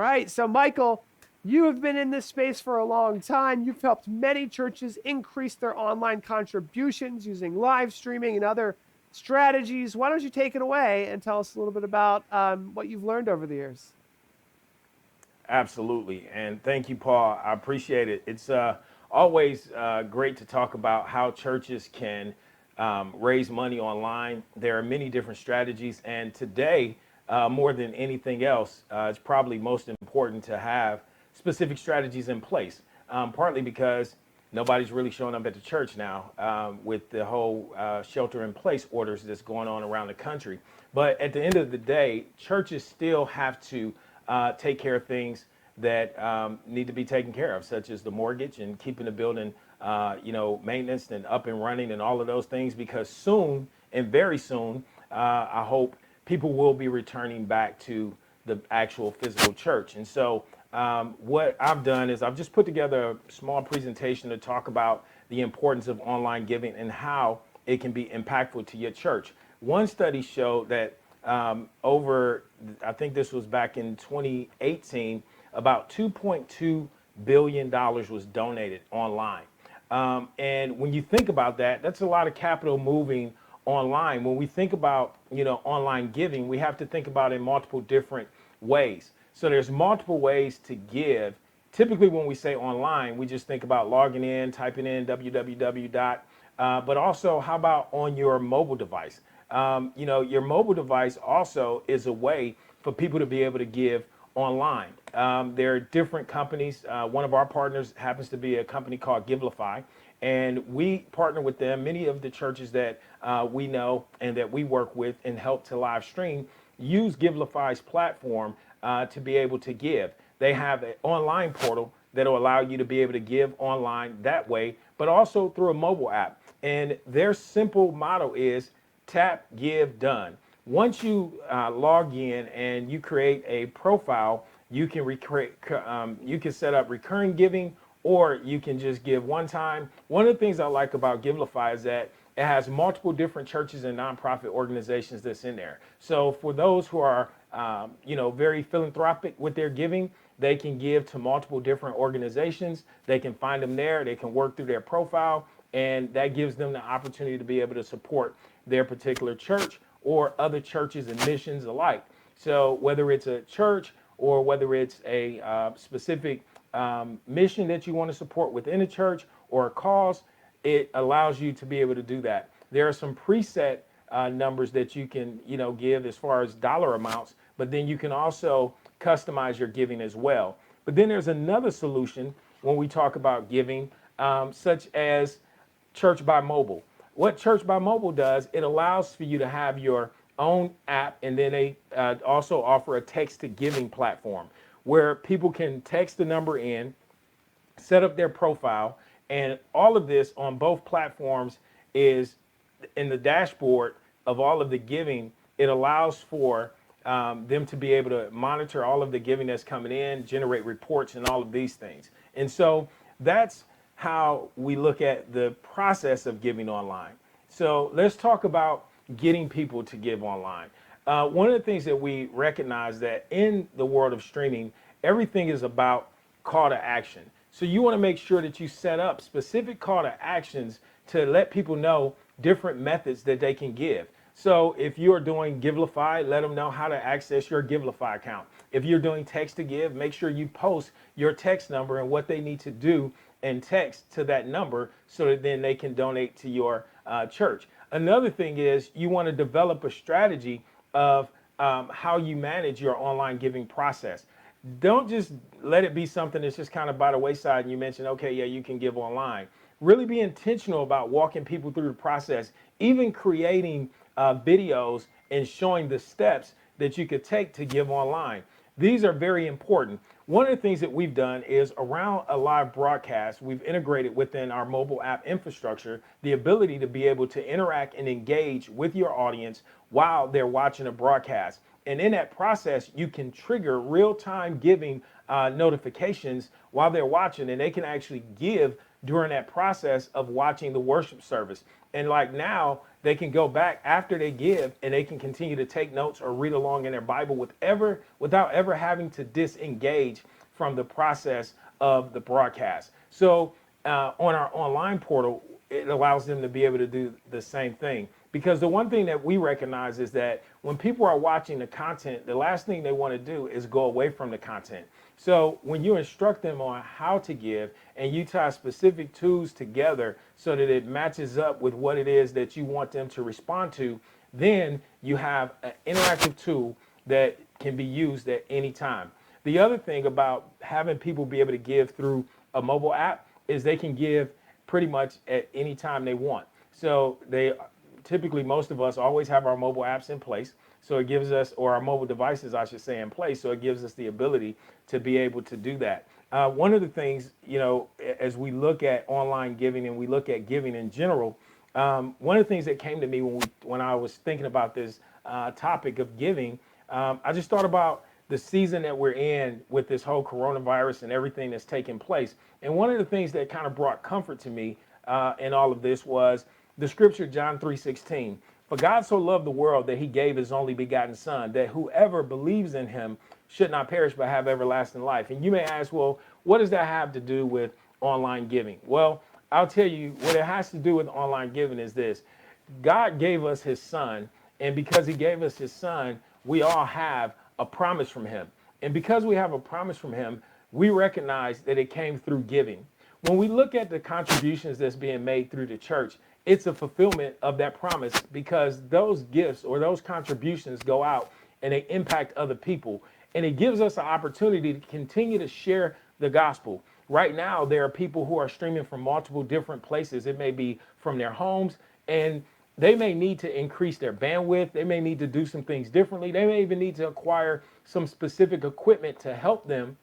right. So, Michael, you have been in this space for a long time. You've helped many churches increase their online contributions using live streaming and other strategies. Why don't you take it away and tell us a little bit about what you've learned over the years? Absolutely. And thank you, Paul. I appreciate it. It's always great to talk about how churches can raise money online. There are many different strategies. And today, more than anything else, it's probably most important to have specific strategies in place, partly because nobody's really showing up at the church now with the whole shelter in place orders that's going on around the country. But at the end of the day, churches still have to take care of things that need to be taken care of, such as the mortgage and keeping the building, maintenance and up and running and all of those things, because soon and very soon, I hope people will be returning back to the actual physical church. And so what I've done is I've just put together a small presentation to talk about the importance of online giving and how it can be impactful to your church. One study showed that I think this was back in 2018, about $2.2 billion was donated online. And when you think about that, that's a lot of capital moving online. When we think about, online giving, we have to think about it in multiple different ways. So there's multiple ways to give. Typically, when we say online, we just think about logging in, typing in www. But also, how about on your mobile device? Your mobile device also is a way for people to be able to give online. There are different companies. One of our partners happens to be a company called Givelify, and we partner with them. Many of the churches that we know and that we work with and help to live stream use Givelify's platform to be able to give. They have an online portal that will allow you to be able to give online that way, but also through a mobile app. And their simple motto is tap, give, done. Once you log in and you create a profile, you can set up recurring giving, or you can just give one time. One of the things I like about Givelify is that it has multiple different churches and nonprofit organizations that's in there. So for those who are, very philanthropic with their giving, they can give to multiple different organizations. They can find them there. They can work through their profile, and that gives them the opportunity to be able to support their particular church or other churches and missions alike. So whether it's a church or whether it's a specific mission that you want to support within a church or a cause, it allows you to be able to do that. There are some preset numbers that you can, give as far as dollar amounts, but then you can also customize your giving as well. But then there's another solution when we talk about giving, such as Church by Mobile. What Church by Mobile does, it allows for you to have your own app, and then they also offer a text to giving platform where people can text the number in, set up their profile, and all of this on both platforms is in the dashboard of all of the giving. It allows for them to be able to monitor all of the giving that's coming in, generate reports, and all of these things. And so that's how we look at the process of giving online. So let's talk about getting people to give online. One of the things that we recognize that in the world of streaming, everything is about call to action. So you want to make sure that you set up specific call to actions to let people know different methods that they can give. So if you're doing Givelify, let them know how to access your Givelify account. If you're doing text to give, make sure you post your text number and what they need to do and text to that number so that then they can donate to your church. Another thing is you want to develop a strategy of how you manage your online giving process. Don't just let it be something that's just kind of by the wayside and you mention, okay, yeah, you can give online. Really be intentional about walking people through the process, even creating videos and showing the steps that you could take to give online. These are very important. One of the things that we've done is around a live broadcast, we've integrated within our mobile app infrastructure the ability to be able to interact and engage with your audience while they're watching a broadcast. And in that process, you can trigger real-time giving notifications while they're watching, and they can actually give during that process of watching the worship service. And like now, they can go back after they give and they can continue to take notes or read along in their Bible without ever having to disengage from the process of the broadcast. So on our online portal, it allows them to be able to do the same thing. Because the one thing that we recognize is that when people are watching the content, the last thing they want to do is go away from the content. So when you instruct them on how to give and you tie specific tools together so that it matches up with what it is that you want them to respond to, then you have an interactive tool that can be used at any time. The other thing about having people be able to give through a mobile app is they can give pretty much at any time they want. So they typically, most of us always have our mobile apps in place. So it gives us, or our mobile devices, I should say, in place. So it gives us the ability to be able to do that. One of the things, as we look at online giving and we look at giving in general, one of the things that came to me when I was thinking about this topic of giving, I just thought about the season that we're in with this whole coronavirus and everything that's taking place. And one of the things that kind of brought comfort to me in all of this was the scripture, John 3:16. For God so loved the world that he gave his only begotten son, that whoever believes in him should not perish but have everlasting life. And you may ask, well, what does that have to do with online giving? Well, I'll tell you what it has to do with online giving is this. God gave us his son, and because he gave us his son, we all have a promise from him. And because we have a promise from him, we recognize that it came through giving. When we look at the contributions that's being made through the church, it's a fulfillment of that promise because those gifts or those contributions go out and they impact other people. And it gives us an opportunity to continue to share the gospel. Right now, there are people who are streaming from multiple different places. It may be from their homes, and they may need to increase their bandwidth. They may need to do some things differently. They may even need to acquire some specific equipment to help them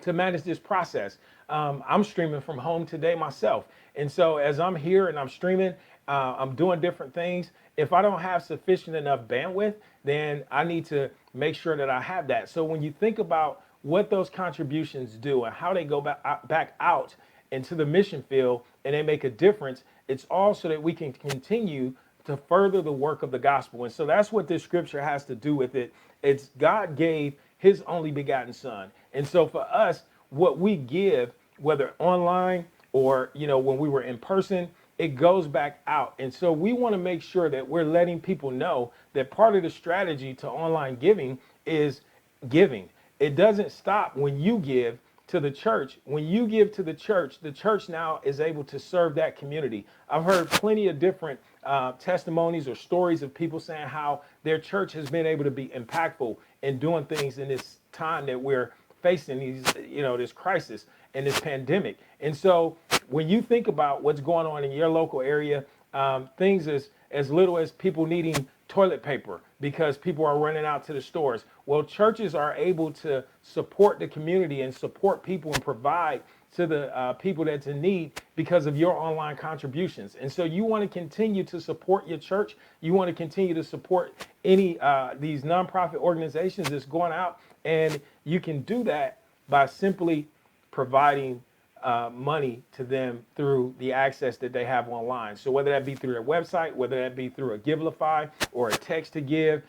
to manage this process. I'm streaming from home today myself. And so as I'm here and I'm streaming, I'm doing different things. If I don't have sufficient enough bandwidth, then I need to make sure that I have that. So when you think about what those contributions do and how they go back out into the mission field and they make a difference, it's all so that we can continue to further the work of the gospel. And so that's what this scripture has to do with it. It's God gave his only begotten son. And so for us, what we give, whether online or, when we were in person, it goes back out. And so we want to make sure that we're letting people know that part of the strategy to online giving is giving. It doesn't stop when you give to the church. When you give to the church now is able to serve that community. I've heard plenty of different testimonies or stories of people saying how their church has been able to be impactful in doing things in this time that we're facing this crisis and this pandemic. And so when you think about what's going on in your local area, things as little as people needing toilet paper because people are running out to the stores. Well, churches are able to support the community and support people and provide to the people that's in need because of your online contributions. And so you want to continue to support your church. You want to continue to support any these nonprofit organizations that's going out. And you can do that by simply providing money to them through the access that they have online. So whether that be through their website, whether that be through a Givelify or a text to give,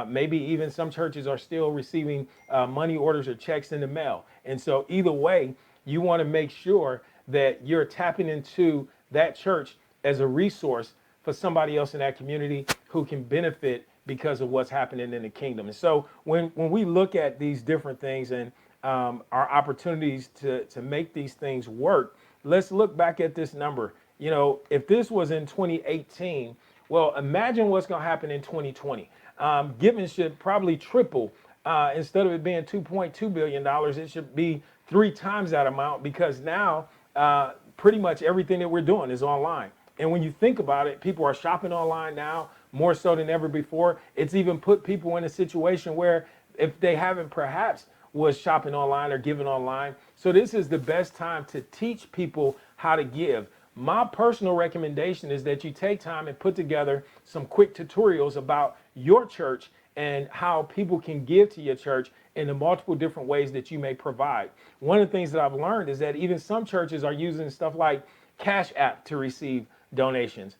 maybe even some churches are still receiving money orders or checks in the mail. And so either way, you want to make sure that you're tapping into that church as a resource for somebody else in that community who can benefit because of what's happening in the kingdom. And so when we look at these different things and our opportunities to make these things work, let's look back at this number. If this was in 2018, well, imagine what's going to happen in 2020. Giving should probably triple. Instead of it being $2.2 billion, it should be 3 times that amount because now pretty much everything that we're doing is online. And when you think about it, people are shopping online now more so than ever before. It's even put people in a situation where if they haven't perhaps was shopping online or giving online. So this is the best time to teach people how to give. My personal recommendation is that you take time and put together some quick tutorials about your church and how people can give to your church in the multiple different ways that you may provide. One of the things that I've learned is that even some churches are using stuff like Cash App to receive donations.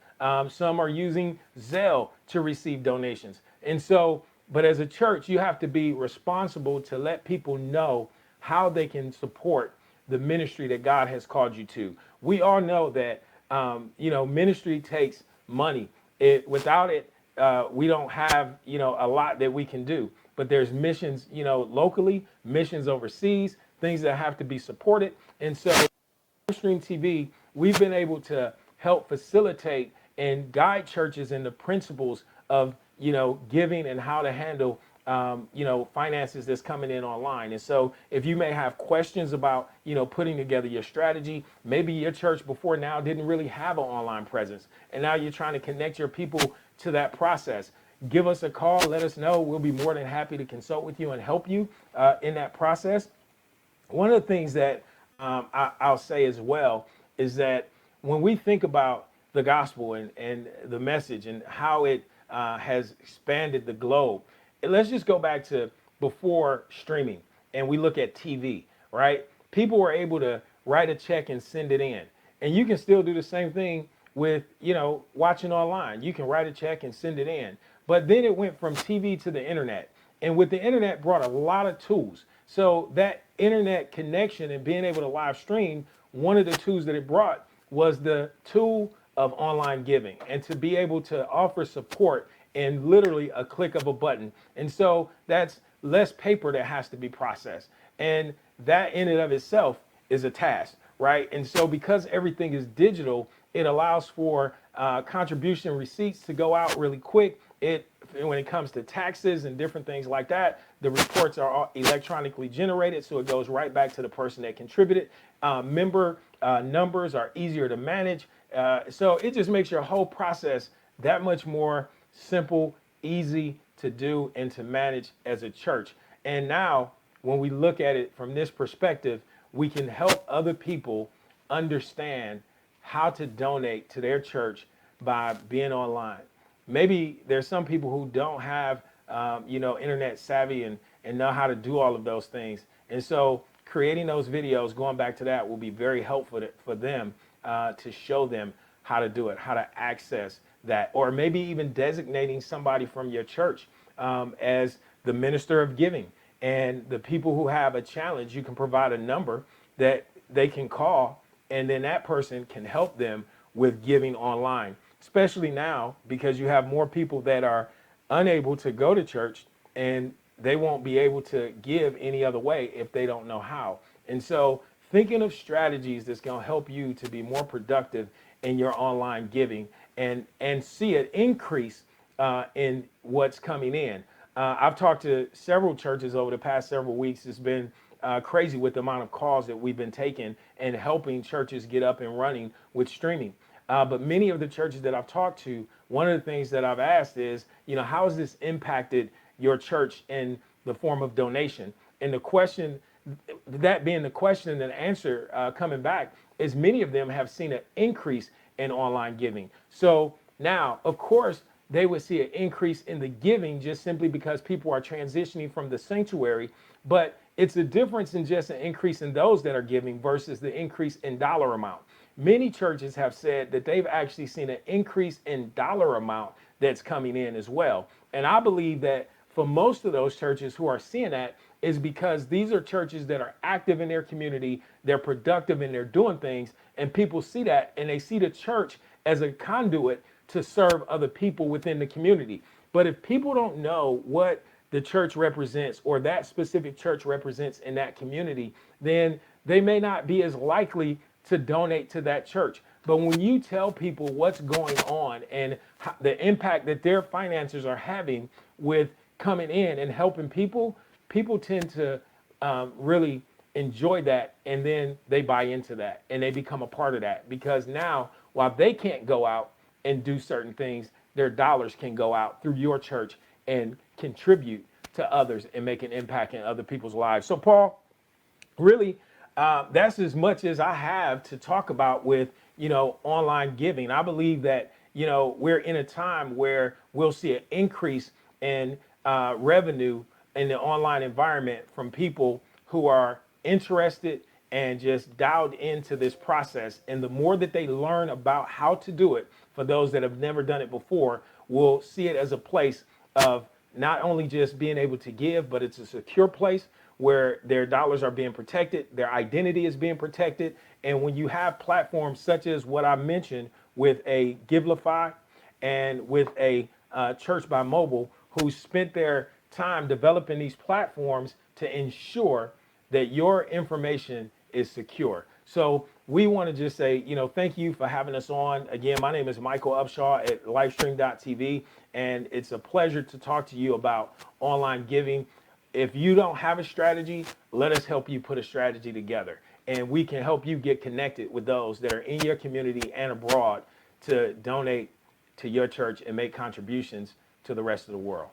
Some are using Zelle to receive donations. And so, but as a church, you have to be responsible to let people know how they can support the ministry that God has called you to. We all know that, ministry takes money. Without it, we don't have, a lot that we can do. But there's missions, locally, missions overseas, things that have to be supported. And so Stream TV, we've been able to help facilitate and guide churches in the principles of, giving and how to handle, finances that's coming in online. And so if you may have questions about, putting together your strategy, maybe your church before now didn't really have an online presence, and now you're trying to connect your people to that process. Give us a call, let us know. We'll be more than happy to consult with you and help you in that process. One of the things that I'll say as well is that when we think about the gospel and the message and how it has expanded the globe, let's just go back to before streaming and we look at TV, right? People were able to write a check and send it in. And you can still do the same thing with, watching online. You can write a check and send it in. But then it went from TV to the internet. And with the internet brought a lot of tools. So that internet connection and being able to live stream, one of the tools that it brought was the tool of online giving and to be able to offer support in literally a click of a button. And so that's less paper that has to be processed. And that in and of itself is a task, right? And so because everything is digital, it allows for contribution receipts to go out really quick. When it comes to taxes and different things like that, the reports are all electronically generated, so it goes right back to the person that contributed. Member numbers are easier to manage. So it just makes your whole process that much more simple, easy to do and to manage as a church. And now, when we look at it from this perspective, we can help other people understand how to donate to their church by being online. Maybe there's some people who don't have, internet savvy and know how to do all of those things. And so creating those videos, going back to that, will be very helpful for them to show them how to do it, how to access that, or maybe even designating somebody from your church as the minister of giving. And the people who have a challenge, you can provide a number that they can call, and then that person can help them with giving online, especially now because you have more people that are unable to go to church and they won't be able to give any other way if they don't know how. And so thinking of strategies that's going to help you to be more productive in your online giving and see an increase in what's coming in. I've talked to several churches over the past several weeks. It's been crazy with the amount of calls that we've been taking and helping churches get up and running with streaming. But many of the churches that I've talked to, one of the things that I've asked is, how has this impacted your church in the form of donation? And the question, that being the question and the answer coming back, is many of them have seen an increase in online giving. So now, of course, they would see an increase in the giving just simply because people are transitioning from the sanctuary. But it's a difference in just an increase in those that are giving versus the increase in dollar amount. Many churches have said that they've actually seen an increase in dollar amount that's coming in as well. And I believe that for most of those churches who are seeing that is because these are churches that are active in their community, they're productive and they're doing things, and people see that and they see the church as a conduit to serve other people within the community. But if people don't know what the church represents or that specific church represents in that community, then they may not be as likely to donate to that church. But when you tell people what's going on and the impact that their finances are having with coming in and helping people, people tend to really enjoy that, and then they buy into that and they become a part of that, because now while they can't go out and do certain things, their dollars can go out through your church and contribute to others and make an impact in other people's lives. So Paul, really, that's as much as I have to talk about with, online giving. I believe that, we're in a time where we'll see an increase in revenue in the online environment from people who are interested and just dialed into this process. And the more that they learn about how to do it, for those that have never done it before, will see it as a place of not only just being able to give, but it's a secure place where their dollars are being protected, their identity is being protected. And when you have platforms such as what I mentioned with a Givelify and with a Church by Mobile, who spent their time developing these platforms to ensure that your information is secure. So we want to just say, thank you for having us on. Again, my name is Michael Upshaw at livestream.tv, and it's a pleasure to talk to you about online giving. If you don't have a strategy, let us help you put a strategy together, and we can help you get connected with those that are in your community and abroad to donate to your church and make contributions to the rest of the world.